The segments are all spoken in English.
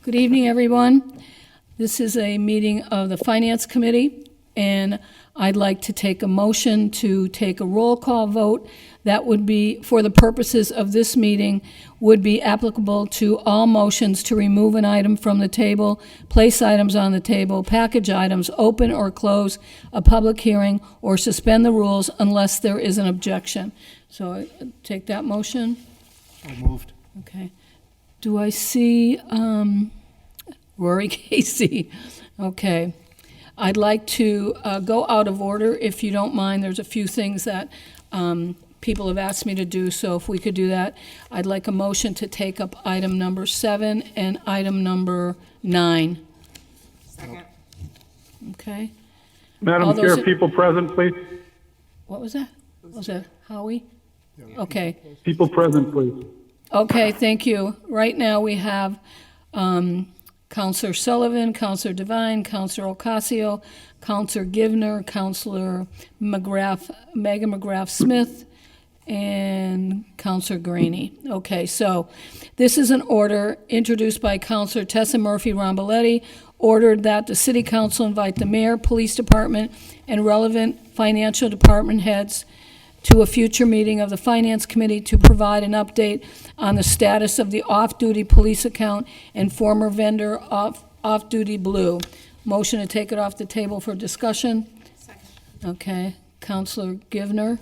Good evening, everyone. This is a meeting of the Finance Committee, and I'd like to take a motion to take a roll call vote that would be, for the purposes of this meeting, would be applicable to all motions to remove an item from the table, place items on the table, package items, open or close a public hearing, or suspend the rules unless there is an objection. So I take that motion. So moved. Okay. Do I see Rory Casey? Okay. I'd like to go out of order, if you don't mind. There's a few things that people have asked me to do, so if we could do that. I'd like a motion to take up item number 7 and item number 9. Second. Okay. Madam All those Chair, in- people present, please. What was that? Was that Howie? Okay. People present, please. Okay, thank you. Right now, we have Counselor Sullivan, Counselor Devine, Counselor Ocasio, Counselor Givner, Counselor McGrath, Megan McGrath-Smith, and Counselor Graney. Okay, so this is an order introduced by Counselor Tessa Murphy-Ramboletti, ordered that the City Council invite the Mayor, Police Department, and relevant financial department heads to a future meeting of the Finance Committee to provide an update on the status of the off-duty police account and former vendor off-duty Blue. Motion to take it off the table for discussion. Second. Okay. Counselor Givner?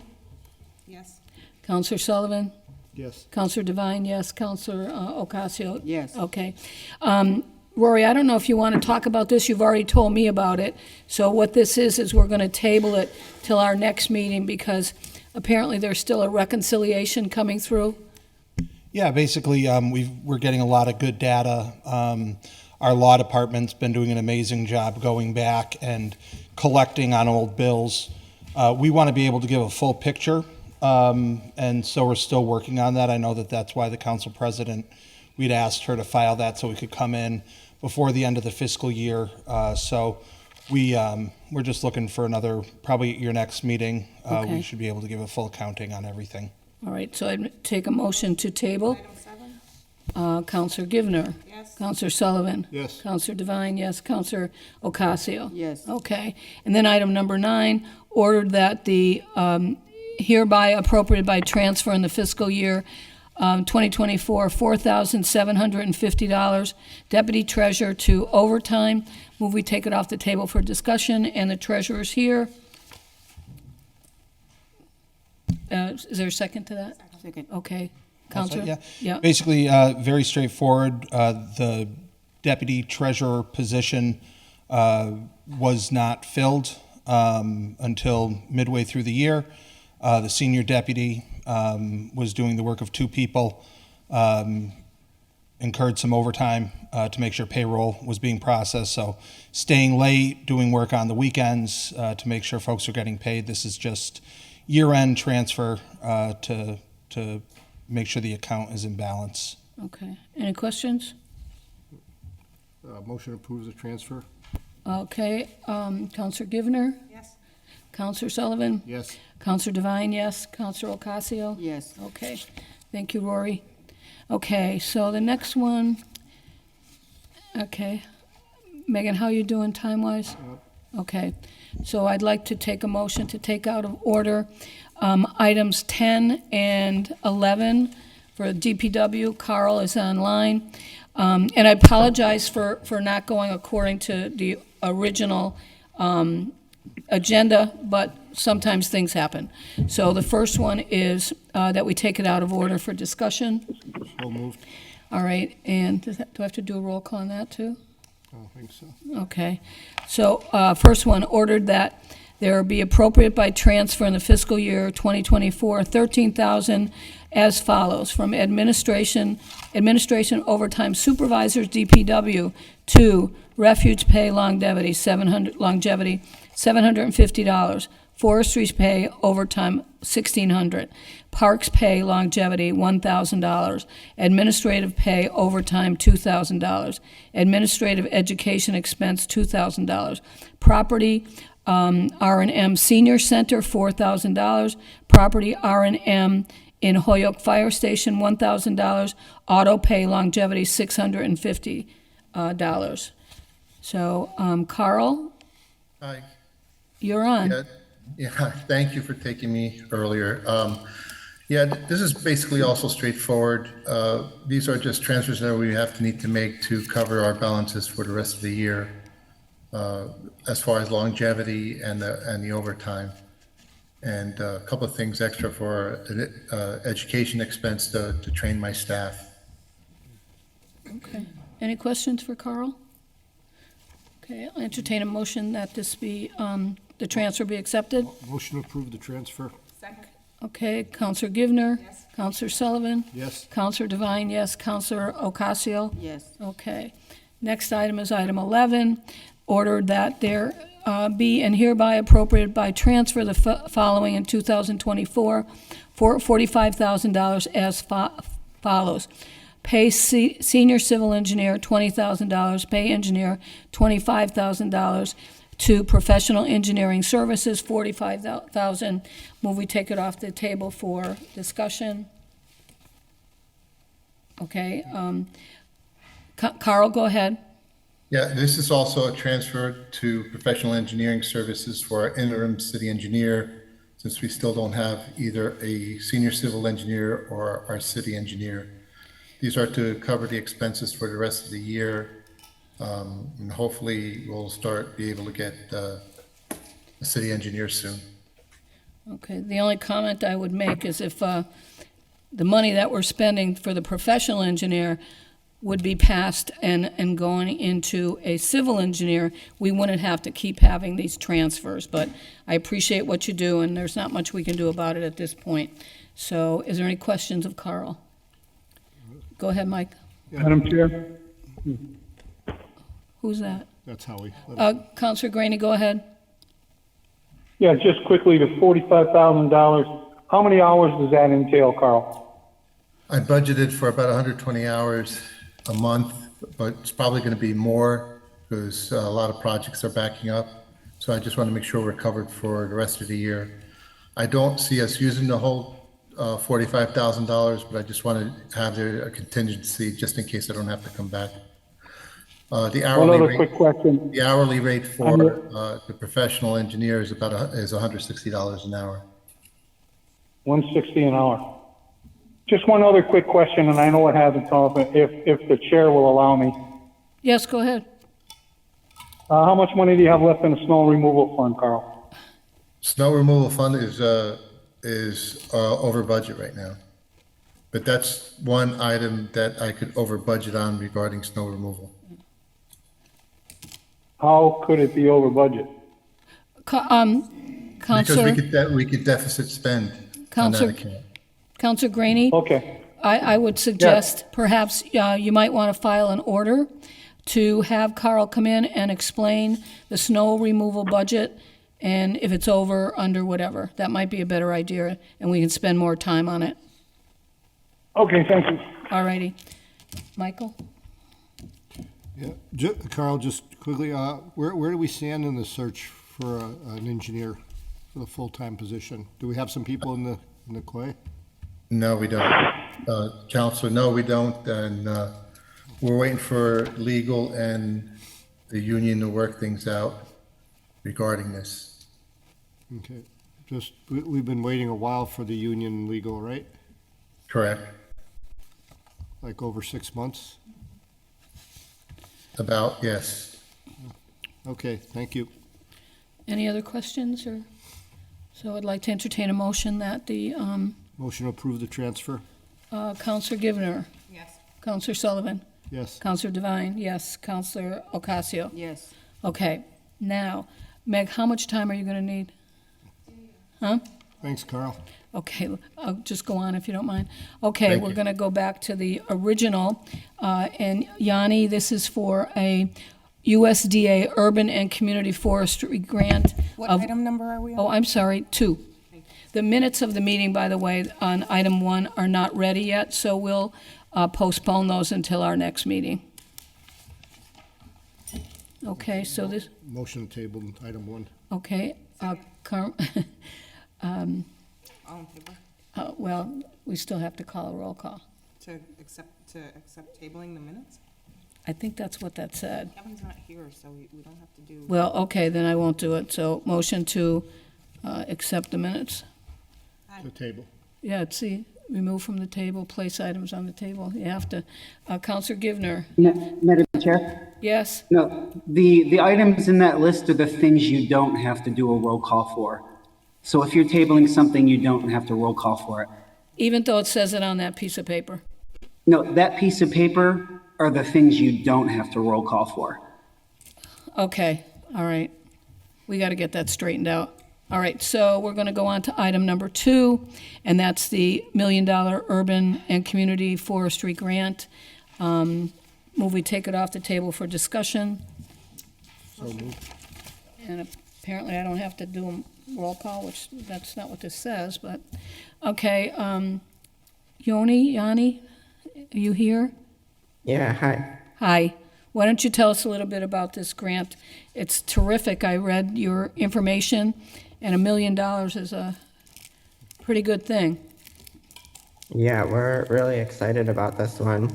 Yes. Counselor Sullivan? Yes. Counselor Devine, yes. Counselor Ocasio? Yes. Okay. Rory, I don't know if you want to talk about this. You've already told me about it. So what this is we're going to table it till our next meeting because apparently there's still a reconciliation coming through. Yeah, basically, we're getting a lot of good data. Our law department's been doing an amazing job going back and collecting on old bills. We want to be able to give a full picture, and so we're still working on that. I know that that's why the council president, we'd asked her to file that so we could come in before the end of the fiscal year. So we're just looking for another, probably at your next meeting, Okay. we should be able to give a full accounting on everything. All right, so I'd take a motion to table. Item 7? Counselor Givner. Yes. Counselor Sullivan. Yes. Counselor Devine, yes. Counselor Ocasio. Yes. Okay. And then item number 9, ordered that the hereby appropriated by transfer in the fiscal year 2024, $4,750 deputy treasurer to overtime. Move we take it off the table for discussion, and the treasurer's here. Is there a second to that? Second. Okay. Also, Counselor? yeah. Yeah. Basically, very straightforward. The deputy treasurer position was not filled until midway through the year. The senior deputy was doing the work of 2 people, incurred some overtime to make sure payroll was being processed. So staying late, doing work on the weekends to make sure folks are getting paid. This is just year-end transfer to make sure the account is in balance. Okay. Any questions? Motion approves the transfer? Okay. Counselor Givner? Yes. Counselor Sullivan? Yes. Counselor Devine, yes. Counselor Ocasio? Yes. Okay. Thank you, Rory. Okay, so the next one, okay. Megan, how you doing time-wise? Okay. So I'd like to take a motion to take out of order items 10 and 11 for DPW. Carl is online. And I apologize for not going according to the original agenda, but sometimes things happen. So the first one is that we take it out of order for discussion. So moved. All right, and do I have to do a roll call on that, too? I don't think so. Okay. So, first one, ordered that there be appropriate by transfer in the fiscal year 2024, $13,000 as follows, from administration overtime supervisors, DPW, to refuge pay longevity, $750, forestry's pay overtime, $1,600, parks pay longevity, $1,000, administrative pay overtime, $2,000, administrative education expense, $2,000, property R&M Senior Center, $4,000, property R&M in Hoyoke Fire Station, $1,000, auto pay longevity, $650, dollars. So, Carl, Hi. you're on. Yeah, thank you for taking me earlier. Yeah, this is basically also straightforward. These are just transfers that we need to make to cover our balances for the rest of the year, as far as longevity and the overtime. And a couple of things extra for education expense to train my staff. Okay. Any questions for Carl? Okay, I'll entertain a motion that this be, the transfer be accepted. Motion to approve the transfer? Second. Okay, Counselor Givner? Yes. Counselor Sullivan? Yes. Counselor Devine, yes. Counselor Ocasio? Yes. Okay. Next item is item 11, ordered that there be and hereby appropriated by transfer the following in 2024 for $45,000 as follows. Pay senior civil engineer $20,000, pay engineer $25,000, to professional engineering services $45,000. Move we take it off the table for discussion. Okay, Carl, go ahead. Yeah, this is also a transfer to professional engineering services for our interim city engineer, since we still don't have either a senior civil engineer or our city engineer. These are to cover the expenses for the rest of the year. And hopefully we'll be able to get a city engineer soon. Okay, the only comment I would make is if the money that we're spending for the professional engineer would be passed and going into a civil engineer, we wouldn't have to keep having these transfers. But I appreciate what you do, and there's not much we can do about it at this point. So is there any questions of Carl? Go ahead, Mike. Madam Chair? Who's that? That's how we, Counselor Graney, go ahead. Yeah, just quickly, the $45,000, how many hours does that entail, Carl? I budgeted for about 120 hours a month, but it's probably going to be more because a lot of projects are backing up. So I just want to make sure we're covered for the rest of the year. I don't see us using the whole $45,000, but I just want to have there a contingency just in case I don't have to come back. The One hourly other rate, quick question. the hourly rate for the professional engineer is is $160 an hour. 160 an hour. Just one other quick question, and I know it hasn't come up, if the chair will allow me. Yes, go ahead. How much money do you have left in the snow removal fund, Carl? Snow removal fund is over budget right now. But that's one item that I could over budget on regarding snow removal. How could it be over budget? Because Counselor, we could deficit spend on that Counselor- account. Counselor Graney? Okay, I would suggest perhaps you might want to file an order to have Carl come in and explain the snow removal budget, and if it's over, under, whatever. That might be a better idea, and we can spend more time on it. okay, thank you. All righty. Michael? yeah, Carl, just quickly, where do we stand in the search for an engineer for the full-time position? Do we have some people in the clay? No, we don't. Counselor, no, we don't. And we're waiting for legal and the union to work things out regarding this. Okay, just, we've been waiting a while for the union legal, right? Correct? Like over 6 months? About, yes. Okay, thank you. Any other questions, or? So I'd like to entertain a motion that the Motion to approve the transfer? Counselor Givner, Yes. Counselor Sullivan, Yes. Counselor Devine, yes, Counselor Ocasio. Yes. Okay, now, Meg, how much time are you going to need? Huh? Thanks, Carl. Okay, I'll just go on if you don't mind. Okay, Thank we're you. going to go back to the original. And Yanni, this is for a USDA Urban and Community Forestry Grant What of, item number are we on? oh, I'm sorry, 2. The minutes of the meeting, by the way, on item 1 are not ready yet, so we'll postpone those until our next meeting. Okay, so this, Motion table, item 1. okay, All in favor? well, we still have to call a roll call. To accept tabling the minutes? I think that's what that said. Kevin's not here, so we don't have to do. Well, okay, then I won't do it. So motion to accept the minutes. The table. Yeah, see, remove from the table, place items on the table. You have to. Counselor Givner, Madam Chair? yes? No, the items in that list are the things you don't have to do a roll call for. So if you're tabling something, you don't have to roll call for it. Even though it says it on that piece of paper. No, that piece of paper are the things you don't have to roll call for. Okay, all right. We got to get that straightened out. All right, so we're going to go on to item number 2, and that's the $1 Million Urban and Community Forestry Grant. Move we take it off the table for discussion. So moved. And apparently I don't have to do a roll call, which that's not what this says, but, okay. Yanni, are you here? Yeah, hi. Hi. Why don't you tell us a little bit about this grant? It's terrific. I read your information, and $1 million is a pretty good thing. Yeah, we're really excited about this one.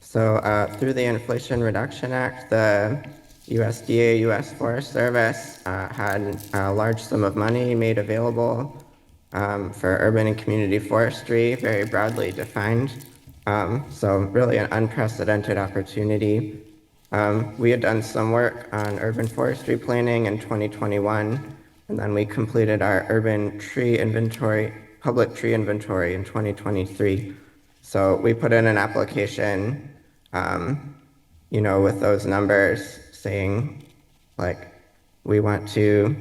So through the Inflation Reduction Act, the USDA, U.S. Forest Service had a large sum of money made available for urban and community forestry, very broadly defined. So really an unprecedented opportunity. We had done some work on urban forestry planning in 2021, and then we completed our urban tree inventory, public tree inventory in 2023. So we put in an application, with those numbers saying, like, we want to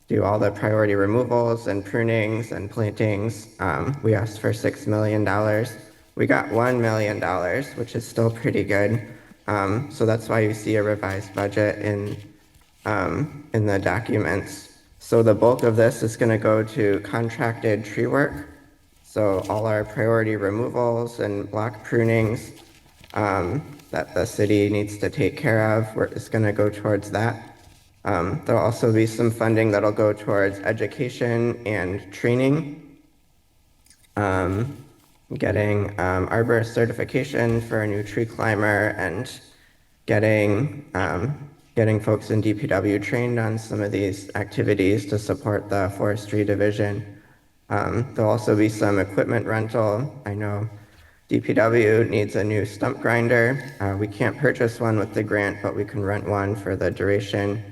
do all the priority removals and prunings and plantings. We asked for $6 million. We got $1 million, which is still pretty good. So that's why you see a revised budget in the documents. So the bulk of this is going to go to contracted tree work. So all our priority removals and block prunings that the city needs to take care of, is going to go towards that. There'll also be some funding that'll go towards education and training. Getting arborist certification for a new tree climber, and getting folks in DPW trained on some of these activities to support the forestry division. There'll also be some equipment rental. I know DPW needs a new stump grinder. We can't purchase one with the grant, but we can rent one for the duration.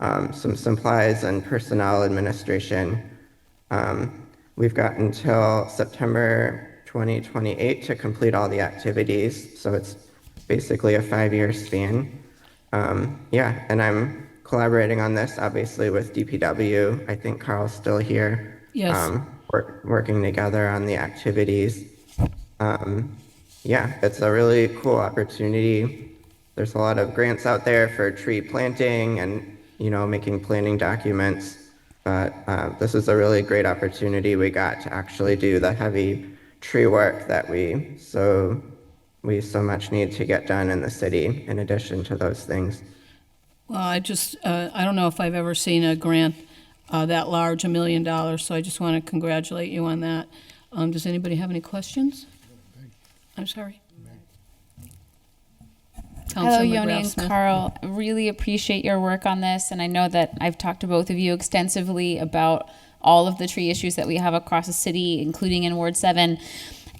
Some supplies and personnel administration. We've got until September 2028 to complete all the activities, so it's basically a 5-year span. And I'm collaborating on this, obviously, with DPW. I think Carl's still here. Yes. Working together on the activities. It's a really cool opportunity. There's a lot of grants out there for tree planting and, making planning documents. But this is a really great opportunity we got to actually do the heavy tree work that we so much need to get done in the city, in addition to those things. Well, I don't know if I've ever seen a grant that large, $1 million, so I just want to congratulate you on that. Does anybody have any questions? I'm sorry. Hello, Councilor Yoni McGrath and Smith. Carl. Really appreciate your work on this, and I know that I've talked to both of you extensively about all of the tree issues that we have across the city, including in Ward 7.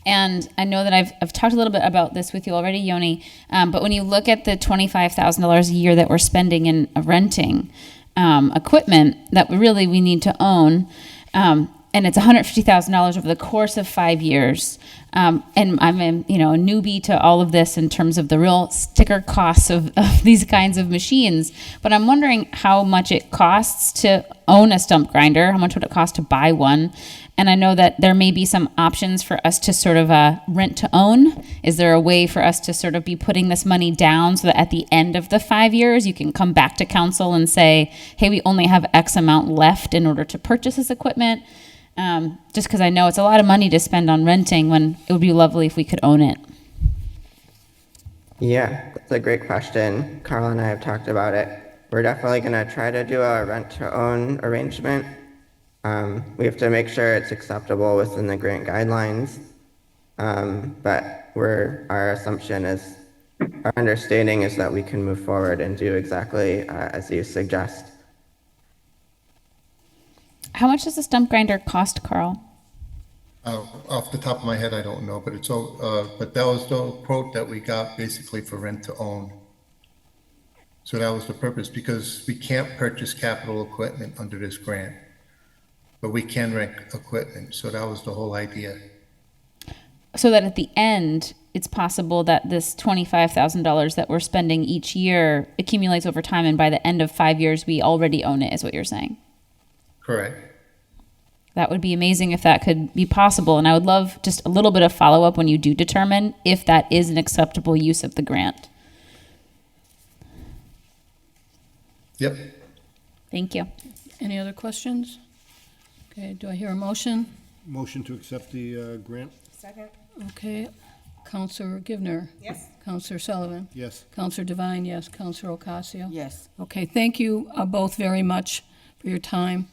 And I know that I've talked a little bit about this with you already, Yoni, but when you look at the $25,000 a year that we're spending in renting equipment that really we need to own, and it's $150,000 over the course of 5 years. And I'm a newbie to all of this in terms of the real sticker costs of these kinds of machines. But I'm wondering how much it costs to own a stump grinder. How much would it cost to buy one? And I know that there may be some options for us to sort of rent to own. Is there a way for us to sort of be putting this money down so that at the end of the 5 years, you can come back to council and say, hey, we only have X amount left in order to purchase this equipment? Just because I know it's a lot of money to spend on renting when it would be lovely if we could own it. Yeah, that's a great question. Carl and I have talked about it. We're definitely going to try to do a rent-to-own arrangement. We have to make sure it's acceptable within the grant guidelines. But our assumption is our understanding is that we can move forward and do exactly as you suggest. How much does the stump grinder cost, Carl? Off the top of my head, I don't know, but but that was the quote that we got basically for rent to own. So that was the purpose, because we can't purchase capital equipment under this grant, but we can rent equipment. So that was the whole idea. So that at the end, it's possible that this $25,000 that we're spending each year accumulates over time, and by the end of 5 years, we already own it, is what you're saying. Correct. That would be amazing if that could be possible. And I would love just a little bit of follow-up when you do determine if that is an acceptable use of the grant. Yep. Thank you. Any other questions? Okay, do I hear a motion? Motion to accept the grant? Second? Okay, Counselor Givner. Yes. Counselor Sullivan. Yes. Counselor Devine, yes. Counselor Ocasio. Yes. Okay, thank you both very much for your time.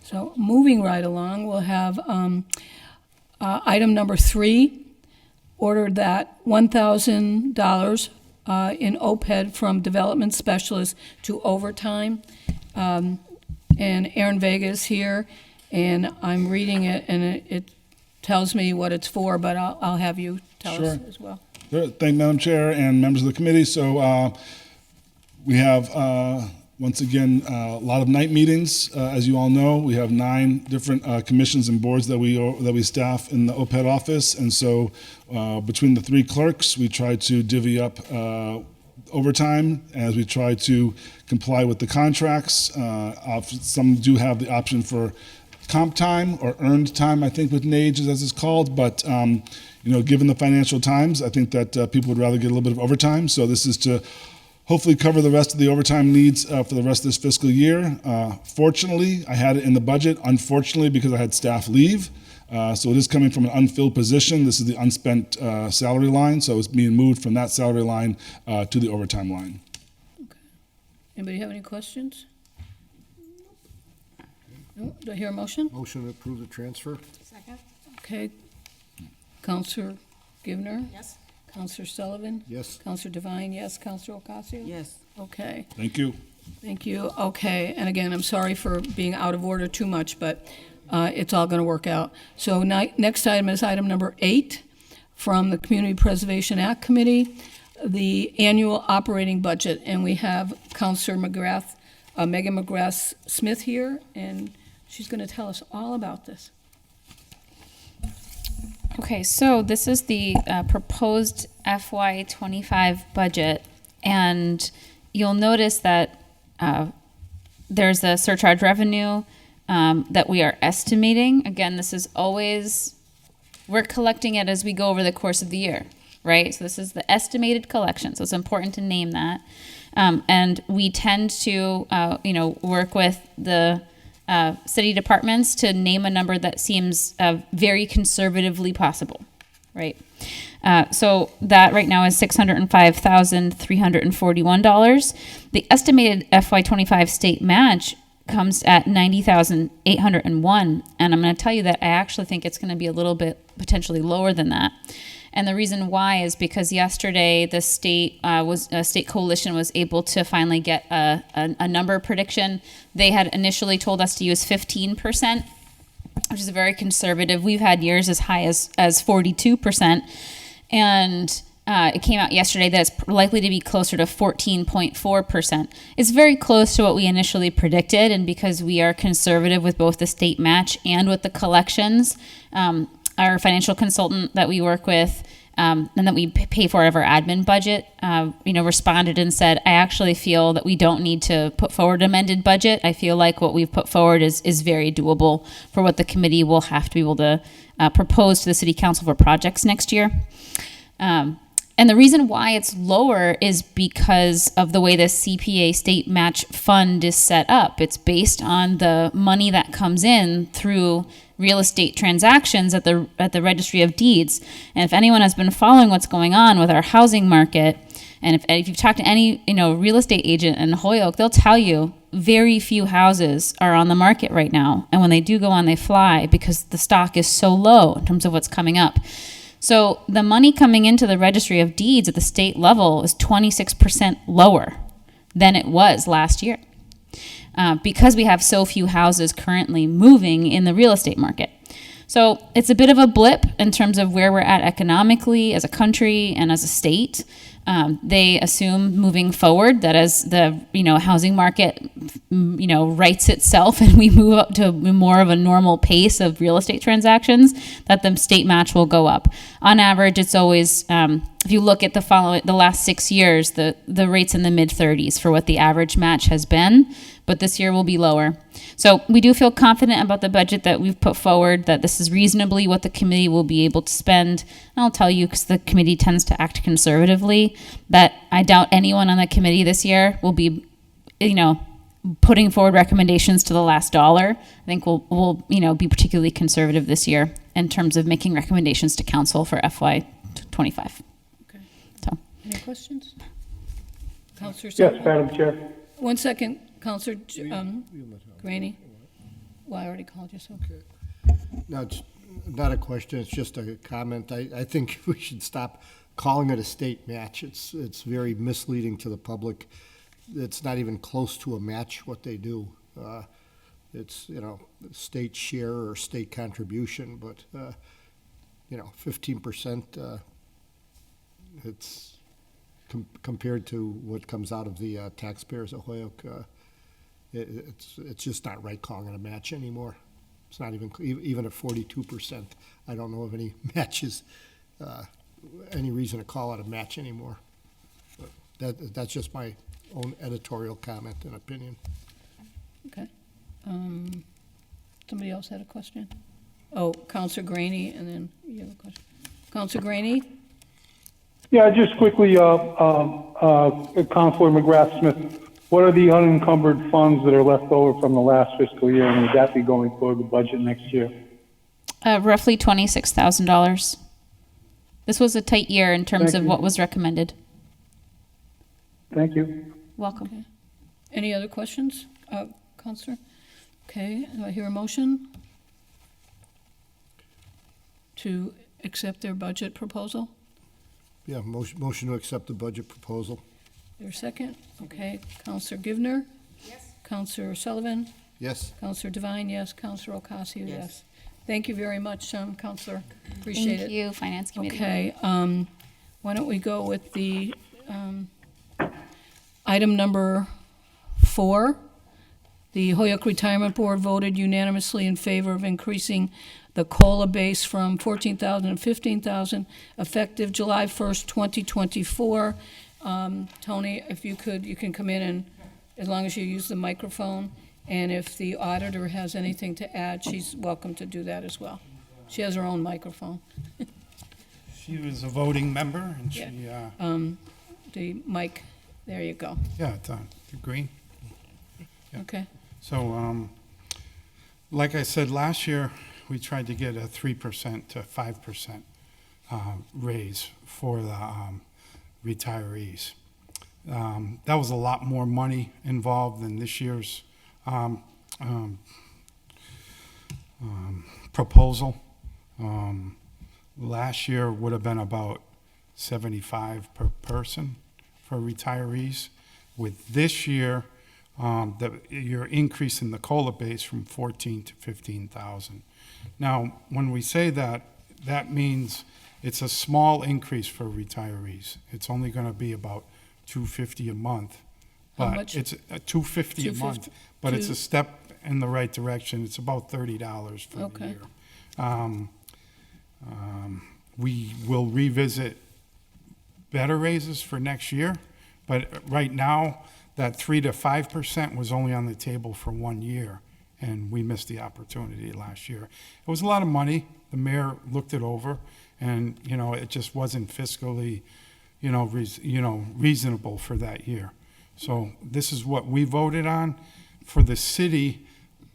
So moving right along, we'll have item number 3, ordered that $1,000 in OPED from development specialist to overtime. And Aaron Vega is here, and I'm reading it, and it tells me what it's for, but I'll have you tell us Sure. as well. Sure. Thank you, Madam Chair and members of the committee. So we have, once again, a lot of night meetings. As you all know, we have 9 different commissions and boards that we staff in the OPED office. And so between the 3 clerks, we try to divvy up overtime as we try to comply with the contracts. Some do have the option for comp time or earned time, I think, with NAGE, as it's called. But given the financial times, I think that people would rather get a little bit of overtime. So this is to hopefully cover the rest of the overtime needs for the rest of this fiscal year. Fortunately, I had it in the budget. Unfortunately, because I had staff leave. So it is coming from an unfilled position. This is the unspent salary line. So it's being moved from that salary line to the overtime line. Anybody have any questions? No? Do I hear a motion? Motion to approve the transfer? Second? Okay. Counselor Givner? Yes. Counselor Sullivan? Yes. Counselor Devine, yes. Counselor Ocasio? Yes. Okay, Thank you. thank you. Okay, and again, I'm sorry for being out of order too much, but it's all going to work out. So next item is item number 8 from the Community Preservation Act Committee, the annual operating budget. And we have Counselor McGrath, Megan McGrath Smith here, and she's going to tell us all about this. Okay, so this is the proposed FY25 budget, and you'll notice that there's a surcharge revenue that we are estimating. Again, this is always, we're collecting it as we go over the course of the year, right? So this is the estimated collection, so it's important to name that. And we tend to, work with the city departments to name a number that seems very conservatively possible, right? So that right now is $605,341. The estimated FY25 state match comes at $90,801, and I'm going to tell you that I actually think it's going to be a little bit potentially lower than that. And the reason why is because yesterday the state state coalition was able to finally get a number prediction. They had initially told us to use 15%, which is very conservative. We've had years as high as 42%, and it came out yesterday that it's likely to be closer to 14.4%. It's very close to what we initially predicted, and because we are conservative with both the state match and with the collections, our financial consultant that we work with and that we pay for out of our admin budget, responded and said, I actually feel that we don't need to put forward an amended budget. I feel like what we've put forward is very doable for what the committee will have to be able to propose to the city council for projects next year. And the reason why it's lower is because of the way the CPA state match fund is set up. It's based on the money that comes in through real estate transactions at the Registry of Deeds. And if anyone has been following what's going on with our housing market, and if you've talked to any real estate agent in Holyoke, they'll tell you very few houses are on the market right now. And when they do go on, they fly because the stock is so low in terms of what's coming up. So the money coming into the registry of deeds at the state level is 26% lower than it was last year. Because we have so few houses currently moving in the real estate market. So it's a bit of a blip in terms of where we're at economically as a country and as a state. They assume moving forward that as the housing market rights itself and we move up to more of a normal pace of real estate transactions, that the state match will go up. On average, it's always if you look at the last 6 years, the rates in the mid-30s for what the average match has been, but this year will be lower. So we do feel confident about the budget that we've put forward, that this is reasonably what the committee will be able to spend. And I'll tell you, because the committee tends to act conservatively, that I doubt anyone on the committee this year will be, putting forward recommendations to the last dollar. I think we'll be particularly conservative this year in terms of making recommendations to council for FY25. Okay. So. Any questions? Councillor Yes, Sullivan? Madam Chair. 1 second, Councillor Graney. Well, I already called you, so. No, it's not a question, it's just a comment. I think we should stop calling it a state match. It's very misleading to the public. It's not even close to a match what they do. It's, state share or state contribution, but, 15%, it's compared to what comes out of the taxpayers of Holyoke, it's just not right calling it a match anymore. It's not even at 42%. I don't know of any matches, any reason to call it a match anymore. But that's just my own editorial comment and opinion. Okay. Somebody else had a question? Oh, Councillor Graney, and then you have a question. Councillor Graney? Yeah, just quickly, Councilor McGrath Smith, what are the unencumbered funds that are left over from the last fiscal year, and would that be going forward the budget next year? Roughly $26,000. This was a tight year in terms Thank of you. what was recommended. Thank you. Welcome. Okay. Any other questions, Councillor? Okay, do I hear a motion to accept their budget proposal? Yeah, motion to accept the budget proposal. Their second? Okay, Councillor Givner? Yes. Councillor Sullivan? Yes? Councillor Devine, yes. Councillor Ocasio, yes. Thank you very much, Councillor. Appreciate it. Thank you, Finance Committee. Okay, why don't we go with the item number 4. The Holyoke Retirement Board voted unanimously in favor of increasing the COLA base from $14,000 to $15,000 effective July 1st, 2024. Tony, if you could, you can come in and, as long as you use the microphone, and if the auditor has anything to add, she's welcome to do that as well. She has her own microphone. She was a voting member, and she, The mic, there you go. it's on the green. Yeah. Okay. So, like I said, last year, we tried to get a 3% to 5% raise for the retirees. That was a lot more money involved than this year's proposal. Last year would have been about $75 per person for retirees. With this year, you're increasing the COLA base from 14 to 15,000. Now, when we say that, that means it's a small increase for retirees. It's only going to be about $250 a month. How But much? it's $250 a month, but it's a step in the right direction. It's about $30 for the Okay. year. We will revisit better raises for next year, but right now, that 3 to 5% was only on the table for 1 year, and we missed the opportunity last year. It was a lot of money. The mayor looked it over, and it just wasn't fiscally, reasonable for that year. So this is what we voted on. For the city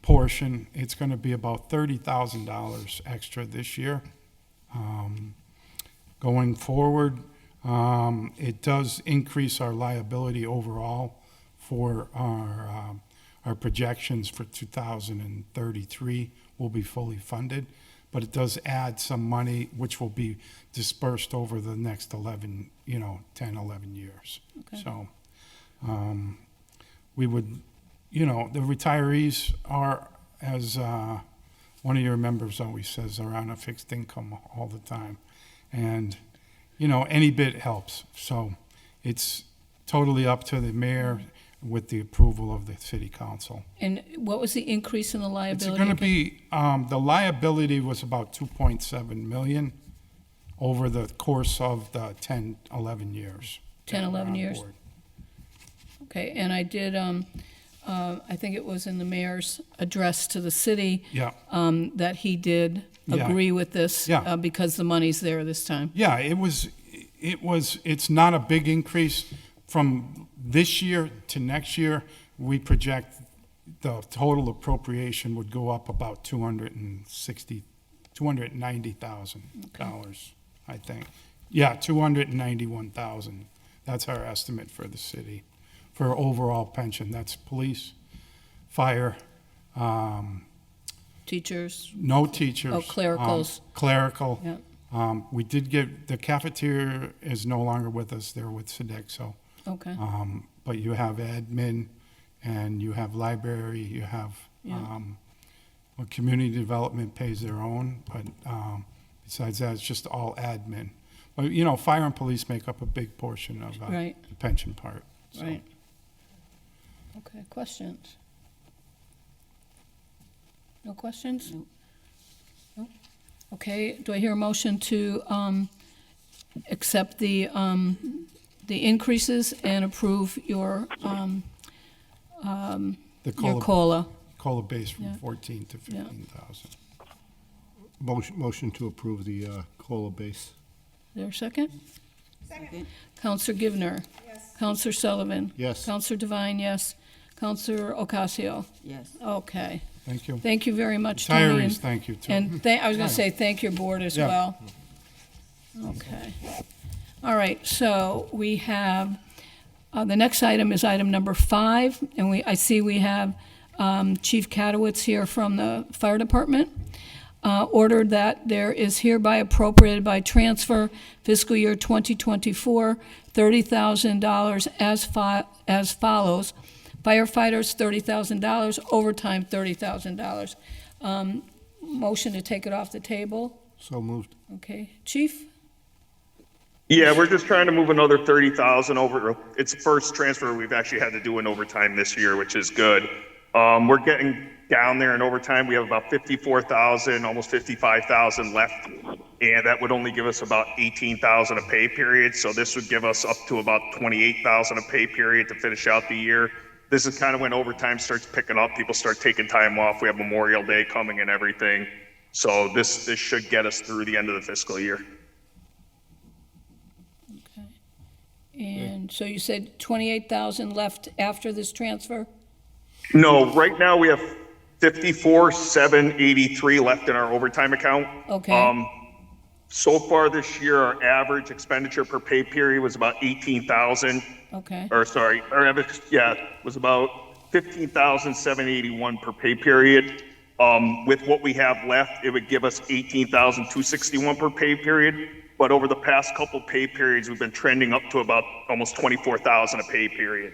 portion, it's going to be about $30,000 extra this year. Going forward, it does increase our liability overall for our projections for 2033 will be fully funded. but it does add some money, which will be dispersed over the next 11, 10, 11 years. Okay. So, we would, the retirees are, as one of your members always says, are on a fixed income all the time. And, any bit helps. So it's totally up to the mayor with the approval of the city council. And what was the increase in the It's liability? going to be, the liability was about 2.7 million over the course of the 10, 11 years. 10, that we're 11 on years. board. Okay, and I did, I think it was in the mayor's address to the city. Yeah. That he did Yeah. agree with this. Yeah. Because the money's there this time. Yeah, it's not a big increase from this year to next year. We project the total appropriation would go up about $290,000, I think. Yeah, 291,000. That's our estimate for the city, for overall pension. That's police, fire, Teachers, no teachers. Oh, clericals. Clerical. yeah, We did get, the cafeteria is no longer with us, they're with Sodexo. okay, But you have admin, and you have library, you have, Yeah. well, community development pays their own, but besides that, it's just all admin. But, fire and police make up a big portion of Right. the pension part. so. right. Okay, questions? No questions? No. Okay, do I hear a motion to accept the increases and approve your The COLA? COLA base from Yeah. 14 to Yeah. 15,000. Motion to approve the COLA base. Is there a second? Second. Counselor Givner? Yes. Counselor Sullivan? Yes. Counselor Devine, yes. Counselor Ocasio? Yes. Okay. Thank you. Thank you very much, Tony. Retirees, thank you, too. And I was going to say, thank your board as Yeah. well. Okay. All right, so we have, the next item is item number 5, and I see we have Chief Katowitz here from the Fire Department. Ordered that there is hereby appropriated by transfer fiscal year 2024, $30,000 as follows. Firefighters, $30,000, overtime, $30,000. Motion to take it off the table. So moved. Okay, Chief? Yeah, we're just trying to move another 30,000 over. It's the first transfer we've actually had to do in overtime this year, which is good. We're getting down there in overtime. We have about 54,000, almost 55,000 left, and that would only give us about 18,000 a pay period. So this would give us up to about 28,000 a pay period to finish out the year. This is kind of when overtime starts picking up. People start taking time off. We have Memorial Day coming and everything. So this should get us through the end of the fiscal year. Okay. And so you said 28,000 left after this transfer? No, right now we have 54,783 left in our overtime account. Okay. So far this year, our average expenditure per pay period was about 18,000. Okay, Our average, was about 15,781 per pay period. With what we have left, it would give us 18,261 per pay period. But over the past couple pay periods, we've been trending up to about almost 24,000 a pay period.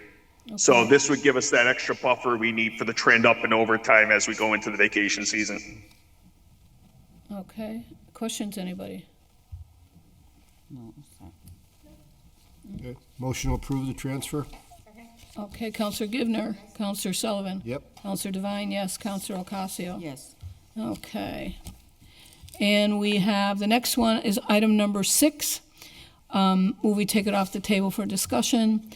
So this would give us that extra buffer we need for the trend up in overtime as we go into the vacation season. okay. Questions, anybody? Okay. Motion to approve the transfer? Okay, Counselor Givner, Counselor Sullivan. Yep. Counselor Devine, yes. Counselor Ocasio. Yes. Okay. And we have, the next one is item number 6. Will we take it off the table for discussion?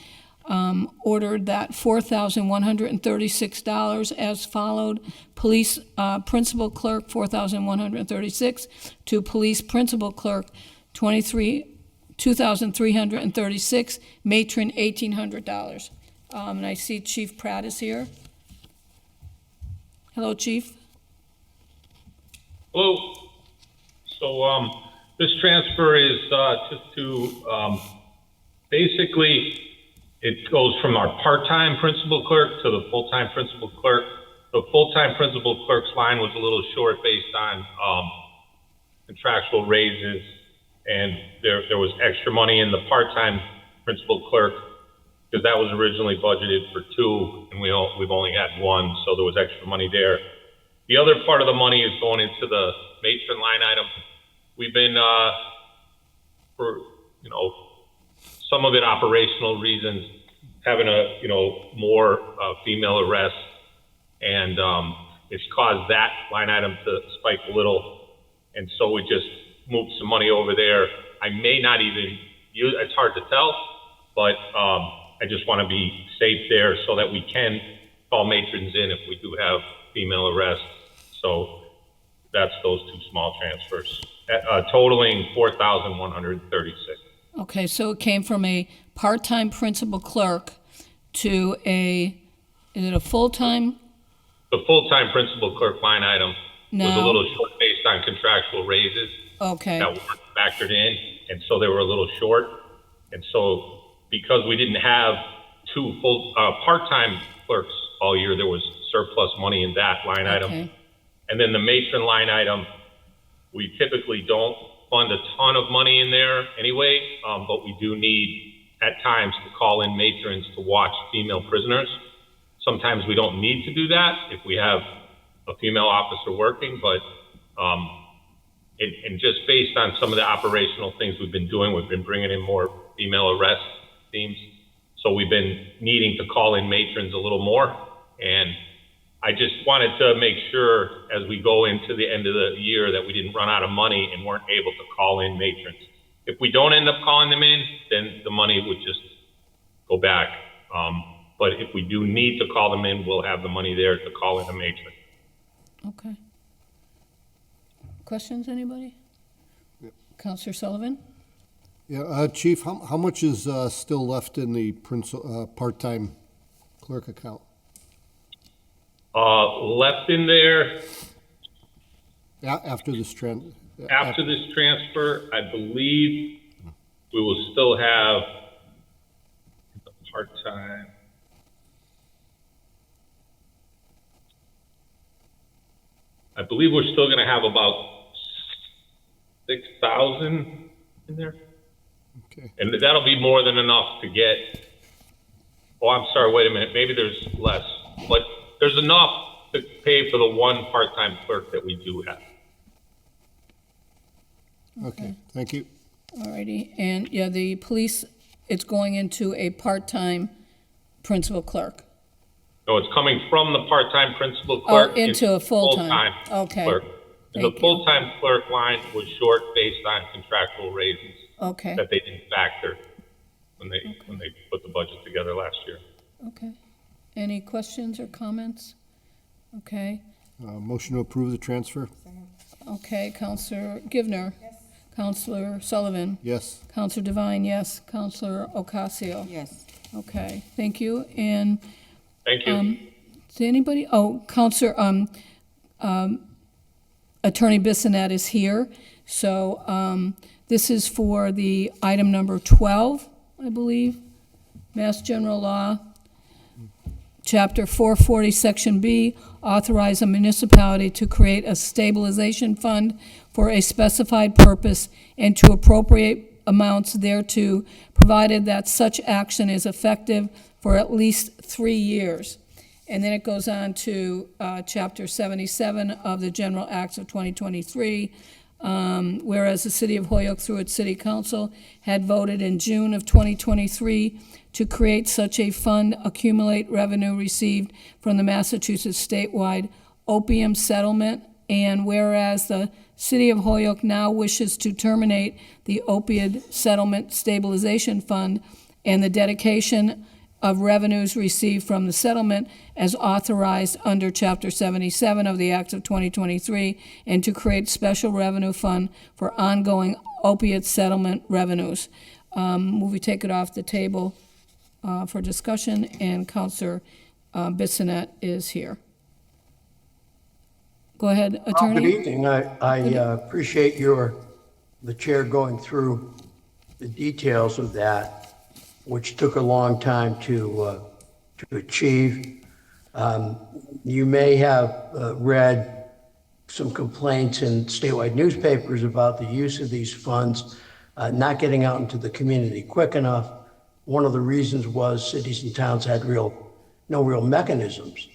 Ordered that $4,136 as followed. Police principal clerk, $4,136, to police principal clerk, $2,336, matron, $1,800. And I see Chief Pratt is here. Hello, Chief. Hello. So this transfer is just to basically it goes from our part-time principal clerk to the full-time principal clerk. The full-time principal clerk's line was a little short based on contractual raises, and there was extra money in the part-time principal clerk, because that was originally budgeted for 2, and we've only had 1, so there was extra money there. The other part of the money is going into the matron line item. We've been, for, some of it operational reasons, having more female arrests, and it's caused that line item to spike a little, and so we just moved some money over there. I may not even use, it's hard to tell, but I just want to be safe there so that we can call matrons in if we do have female arrests. So that's those 2 small transfers, totaling $4,136. Okay, so it came from a part-time principal clerk to is it a full-time? The full-time principal clerk line item was a No. little short based on contractual raises Okay, that weren't factored in, and so they were a little short. And so because we didn't have 2 full part-time clerks all year, there was surplus money in that line item. okay, And then the matron line item, we typically don't fund a ton of money in there anyway, but we do need at times to call in matrons to watch female prisoners. Sometimes we don't need to do that if we have a female officer working, but and just based on some of the operational things we've been doing, we've been bringing in more female arrest teams. So we've been needing to call in matrons a little more. And I just wanted to make sure as we go into the end of the year that we didn't run out of money and weren't able to call in matrons. If we don't end up calling them in, then the money would just go back. But if we do need to call them in, we'll have the money there to call in a matron. okay. Questions, anybody? Counselor Sullivan? Yeah, Chief, how much is still left in the part-time clerk account? Left in there After this trend? after this transfer, I believe we will still have the part-time. I believe we're still gonna have about 6,000 in there. Okay. And that'll be more than enough to get, oh, I'm sorry, wait a minute, maybe there's less, but there's enough to pay for the 1 part-time clerk that we do have. Okay, thank you. All righty, and yeah, the police, it's going into a part-time principal clerk. No, it's coming from the part-time principal clerk. into a full-time. Okay, Clerk. And the thank you. full-time clerk line was short based on contractual raises Okay, that they didn't factor when they put the budget together last year. okay. Any questions or comments? Okay, Motion to approve the transfer? okay, Counselor Givner? Yes. Counselor Sullivan? Yes. Counselor Devine, yes. Counselor Ocasio? Yes. Okay, thank you. And Thank you. does anybody, Counselor, Attorney Bissonette is here. So this is for the item number 12, I believe, Mass General Law, Chapter 440, Section B, authorize a municipality to create a stabilization fund for a specified purpose and to appropriate amounts thereto, provided that such action is effective for at least 3 years. And then it goes on to Chapter 77 of the General Acts of 2023, whereas the City of Holyoke, through its City Council, had voted in June of 2023 to create such a fund, accumulate revenue received from the Massachusetts statewide opium settlement, and whereas the City of Holyoke now wishes to terminate the opioid settlement stabilization fund and the dedication of revenues received from the settlement as authorized under Chapter 77 of the Acts of 2023, and to create special revenue fund for ongoing opiate settlement revenues. Will we take it off the table for discussion? And Counselor Bissonette is here. Go ahead, Attorney. Good evening. I appreciate the chair going through the details of that, which took a long time to achieve. You may have read some complaints in statewide newspapers about the use of these funds not getting out into the community quick enough. One of the reasons was cities and towns had no real mechanisms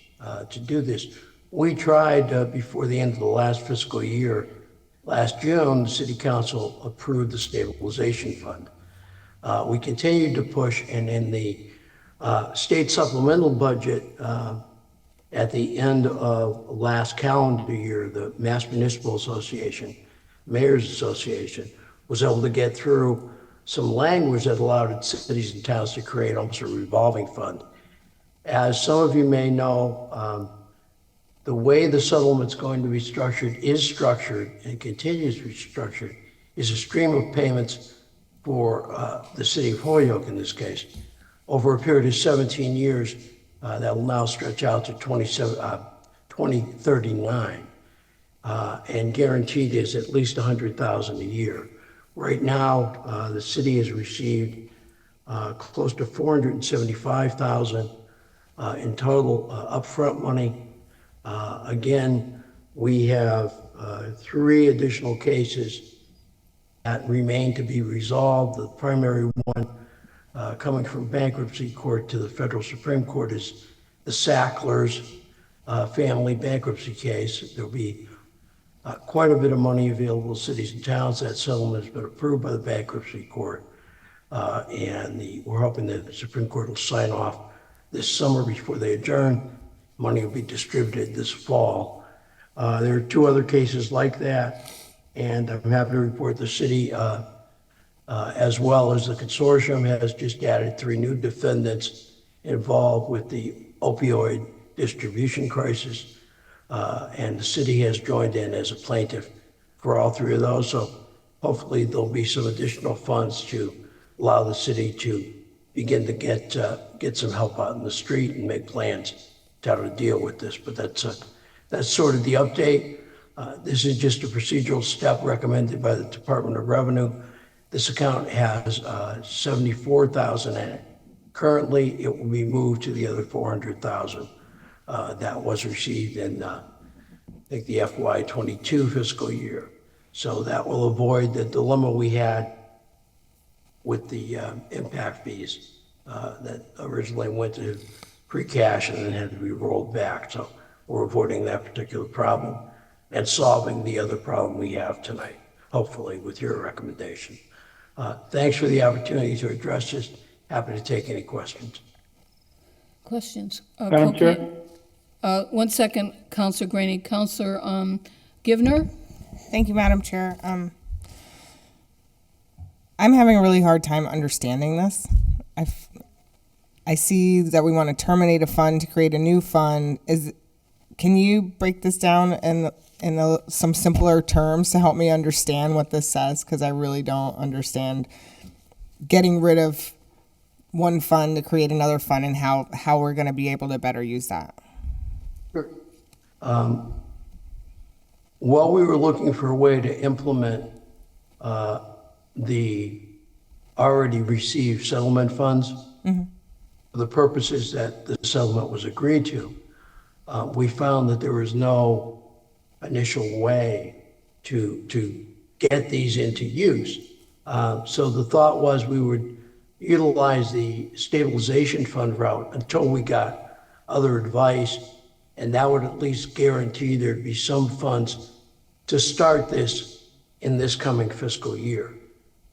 to do this. We tried before the end of the last fiscal year. Last June, the City Council approved the stabilization fund. We continued to push, and in the state supplemental budget at the end of last calendar year, the Mass Municipal Association, Mayor's Association, was able to get through some language that allowed cities and towns to create almost a revolving fund. As some of you may know, the way the settlement's going to be structured and continues to be structured is a stream of payments for the city of Holyoke in this case, over a period of 17 years that will now stretch out to 2039, and guaranteed is at least $100,000 a year. Right now, the city has received close to $475,000 in total upfront money. Again, we have 3 additional cases that remain to be resolved. The primary one coming from bankruptcy court to the federal Supreme Court is the Sacklers family bankruptcy case. There'll be quite a bit of money available to cities and towns. That settlement has been approved by the bankruptcy court, and we're hoping that the Supreme Court will sign off this summer before they adjourn. Money will be distributed this fall. There are 2 other cases like that, and I'm happy to report the city, as well as the consortium, has just added 3 new defendants involved with the opioid distribution crisis, and the city has joined in as a plaintiff for all 3 of those. So hopefully there'll be some additional funds to allow the city to begin to get some help out in the street and make plans to how to deal with this. But that's sort of the update. This is just a procedural step recommended by the Department of Revenue. This account has $74,000 in it. Currently, it will be moved to the other $400,000 that was received in, I think, the FY22 fiscal year. So that will avoid the dilemma we had with the impact fees that originally went to free cash and then had to be rolled back. So we're avoiding that particular problem and solving the other problem we have tonight, hopefully with your recommendation. Thanks for the opportunity to address this. Happy to take any questions. Questions? Madam Chair? One second, Counselor Graney. Counselor Givner? Thank you, Madam Chair. I'm having a really hard time understanding this. I see that we want to terminate a fund to create a new fund. Can you break this down in some simpler terms to help me understand what this says? Because I really don't understand getting rid of one fund to create another fund and how we're going to be able to better use that. Sure. While we were looking for a way to implement the already received settlement funds, for the purposes that the settlement was agreed to, we found that there was no initial way to get these into use. So the thought was we would utilize the stabilization fund route until we got other advice, and that would at least guarantee there'd be some funds to start this in this coming fiscal year.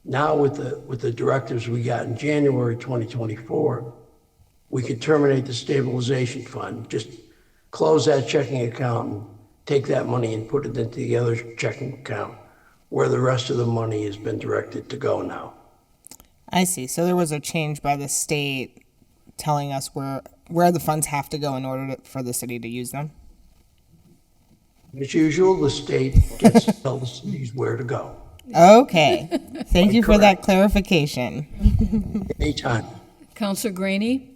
Now with the directives we got in January 2024, we could terminate the stabilization fund, just close that checking account and take that money and put it into the other checking account where the rest of the money has been directed to go now. I see. So there was a change by the state telling us where the funds have to go in order for the city to use them? As usual, the state gets to tell the cities where to go. Okay. Thank you for that clarification. Anytime. Counselor Graney?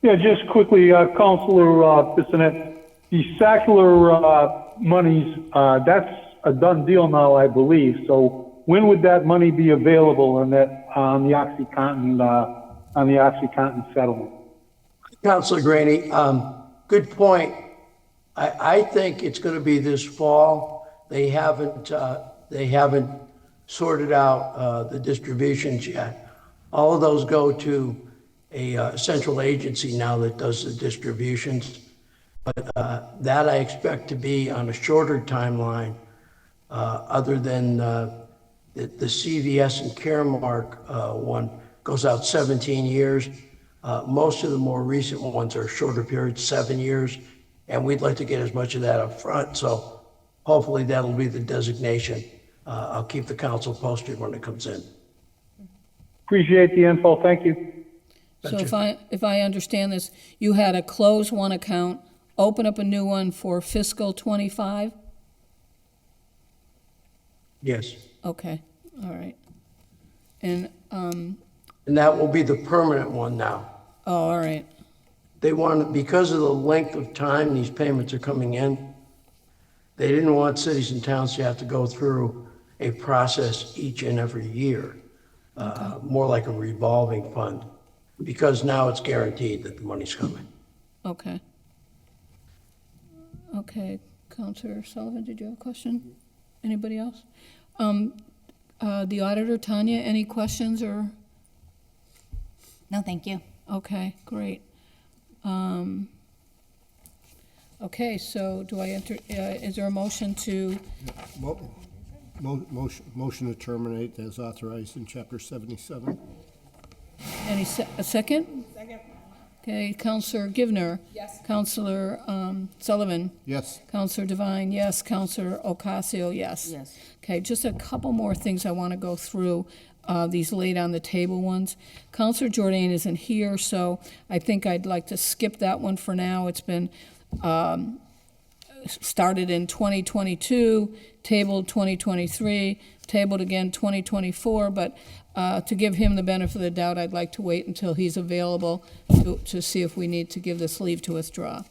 Yeah, just quickly, Counselor Bissonnette, the Sackler monies, that's a done deal now, I believe. So when would that money be available on the OxyContin settlement? Counselor Graney, good point. I think it's going to be this fall. They haven't sorted out the distributions yet. All of those go to a central agency now that does the distributions. But that I expect to be on a shorter timeline, other than the CVS and Caremark one goes out 17 years. Most of the more recent ones are shorter periods, 7 years, and we'd like to get as much of that up front. So hopefully that'll be the designation. I'll keep the council posted when it comes in. Appreciate the info. Thank you. So if I understand this, you had to close one account, open up a new one for fiscal '25? Yes. Okay, all right. And, And that will be the permanent one now. oh, all right, They wanted, because of the length of time these payments are coming in, they didn't want cities and towns to have to go through a process each and every year, more like a revolving fund, because now it's guaranteed that the money's coming. okay. Okay, Counselor Sullivan, did you have a question? Anybody else? The auditor, Tanya, any questions or? No, thank you. Okay, great. Okay, so do I enter, is there a motion to, Motion to terminate as authorized in Chapter 77. a second? Second. Okay, Counselor Givner. Yes. Counselor Sullivan. Yes. Counselor Devine, yes. Counselor Ocasio, yes. Yes. Okay, just a couple more things I want to go through, these laid on the table ones. Counselor Jordan isn't here, so I think I'd like to skip that one for now. It's been started in 2022, tabled 2023, tabled again 2024, but to give him the benefit of the doubt, I'd like to wait until he's available to see if we need to give this leave to withdraw.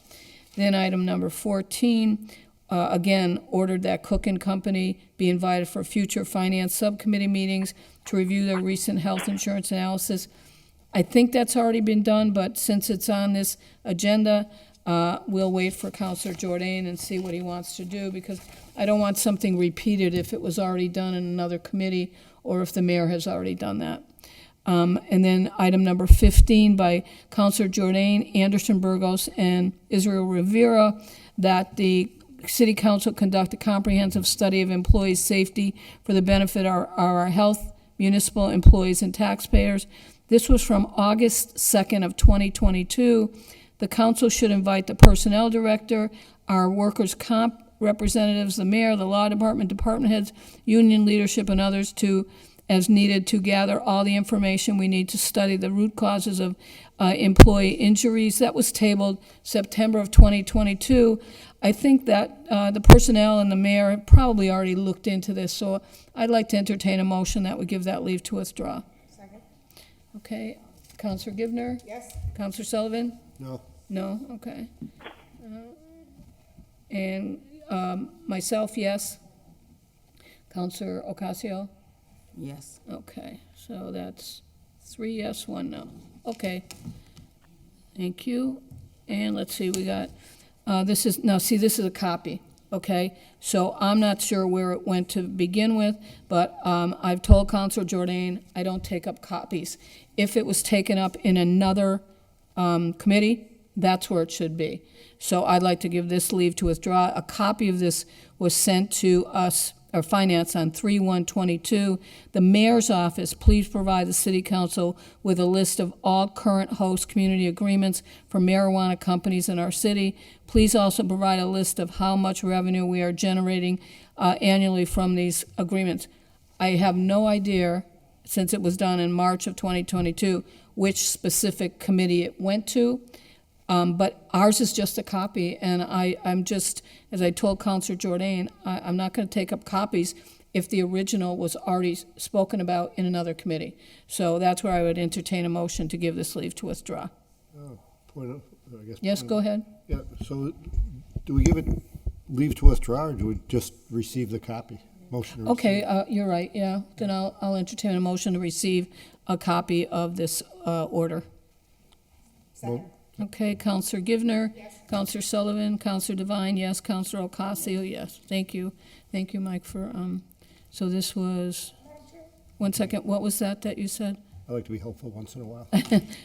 Then item number 14, again, ordered that Cook and Company be invited for future finance subcommittee meetings to review their recent health insurance analysis. I think that's already been done, but since it's on this agenda, we'll wait for Counselor Jordan and see what he wants to do, because I don't want something repeated if it was already done in another committee or if the mayor has already done that. And then item number 15 by Counselor Jordan, Anderson Burgos, and Israel Rivera, that the City Council conduct a comprehensive study of employee safety for the benefit of our health, municipal employees, and taxpayers. This was from August 2nd of 2022. The council should invite the personnel director, our workers' comp representatives, the mayor, the law department, department heads, union leadership, and others to, as needed, to gather all the information we need to study the root causes of employee injuries. That was tabled September of 2022. I think that the personnel and the mayor have probably already looked into this, so I'd like to entertain a motion that would give that leave to withdraw. Second. Okay, Counselor Givner? Yes. Counselor Sullivan? No. No, okay. And myself, yes. Counselor Ocasio? Yes. Okay, so that's 3 yes, 1 no. Okay. Thank you. And let's see, we got, this is a copy, okay? So I'm not sure where it went to begin with, but I've told Counselor Jordan I don't take up copies. If it was taken up in another committee, that's where it should be. So I'd like to give this leave to withdraw. A copy of this was sent to us, or Finance, on 3/1/22. The mayor's office, please provide the city council with a list of all current host community agreements for marijuana companies in our city. Please also provide a list of how much revenue we are generating annually from these agreements. I have no idea, since it was done in March of 2022, which specific committee it went to. But ours is just a copy, and I'm just, as I told Counselor Jordan, I'm not going to take up copies if the original was already spoken about in another committee. So that's where I would entertain a motion to give this leave to withdraw. I guess. Yes, go ahead. Yeah, so do we give it leave to withdraw, or do we just receive the copy? Motion to receive? Okay, you're right, yeah. Then I'll entertain a motion to receive a copy of this order. Mo- Okay, Counselor Givner. Yes. Counselor Sullivan. Counselor Devine, yes. Counselor Ocasio, yes. Thank you. Thank you, Mike, for, so this was, one second, what was that you said? I like to be helpful once in a while.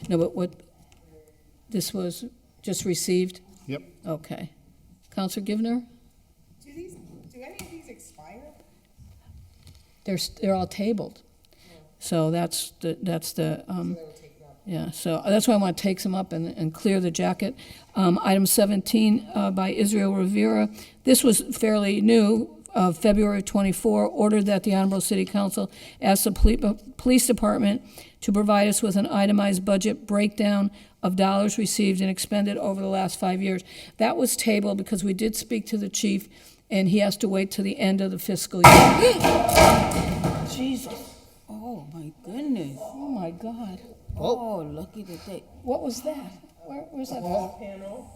No, but what, this was just received? Yep. Okay. Counselor Givner? Do any of these expire? They're all tabled. So that's the, yeah, so that's why I want to take some up and clear the jacket. Item 17 by Israel Rivera. This was fairly new, February 24, ordered that the Honorable City Council ask the police department to provide us with an itemized budget breakdown of dollars received and expended over the last 5 years. That was tabled because we did speak to the chief, and he has to wait till the end of the fiscal year. Jesus. Oh, my goodness. Oh, my God. Oh, lucky that they. What was that? Where's that? Panel.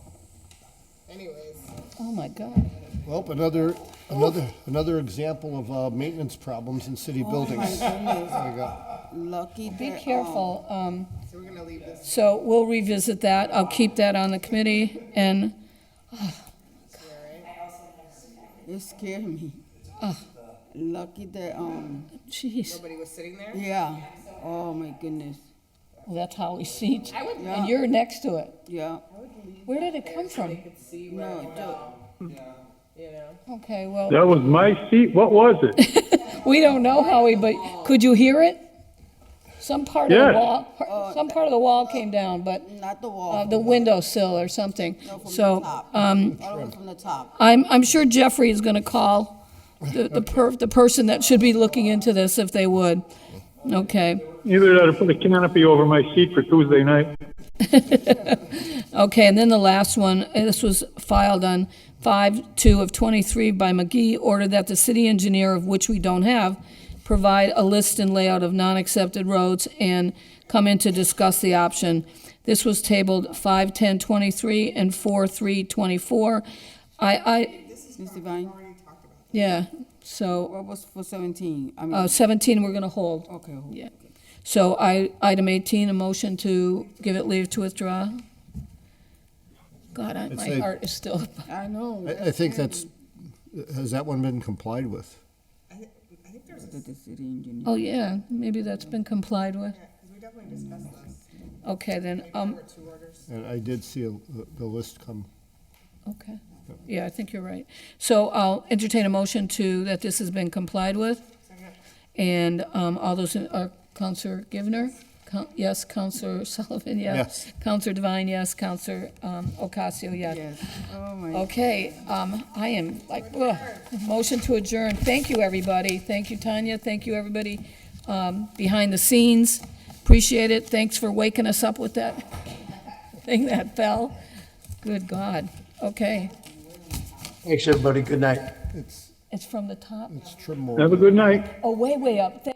Anyways. Oh, my God. Well, another example of maintenance problems in city buildings. My goodness. There you go. Lucky Be that, careful. So we're gonna leave this. So we'll revisit that. I'll keep that on the committee, and it scared me. Oh. Lucky that, jeez. Nobody was sitting there? yeah. Oh, my goodness. Well, that's how we see it. Yeah. And you're next to it. Yeah. Where did it come from? No, Okay, well, That was my seat. What was it? we don't know, Howie, but could you hear it? Some part of the Yes. wall, some part of the wall came down, but not the wall. the windowsill or something. No, from So, the top. All the way from the top. I'm sure Jeffrey is going to call the person that should be looking into this if they would. Okay. Either that or put a canopy over my seat for Tuesday night. Okay, and then the last one, this was filed on 5/2 of 23 by McGee, ordered that the city engineer, of which we don't have, provide a list and layout of non-accepted roads and come in to discuss the option. This was tabled 5/10/23 and 4/3/24. Ms. Devine, Yeah, so, what was for 17? I mean, 17 we're gonna hold. okay. Yeah. So item 18, a motion to give it leave to withdraw. God, my a- heart is still, I know. I think has that one been complied with? I think there's That the city engineer. oh yeah, maybe that's been complied with. because we definitely discussed this. Okay, then, There were 2 orders. And I did see the list come. okay. Yeah, I think you're right. So I'll entertain a motion that this has been complied with. And all those, Counselor Givner? Yes, Counselor Sullivan, yes. Yes. Counselor Devine, yes. Counselor Ocasio, yes. Yes. Oh, my. Okay, I am like, ugh. Motion to adjourn. Thank you, everybody. Thank you, Tanya. Thank you, everybody behind the scenes. Appreciate it. Thanks for waking us up with that thing that fell. Good God. Okay, Thanks, everybody. Good night. it's from the top. It's trim Have a good night. Oh, way up.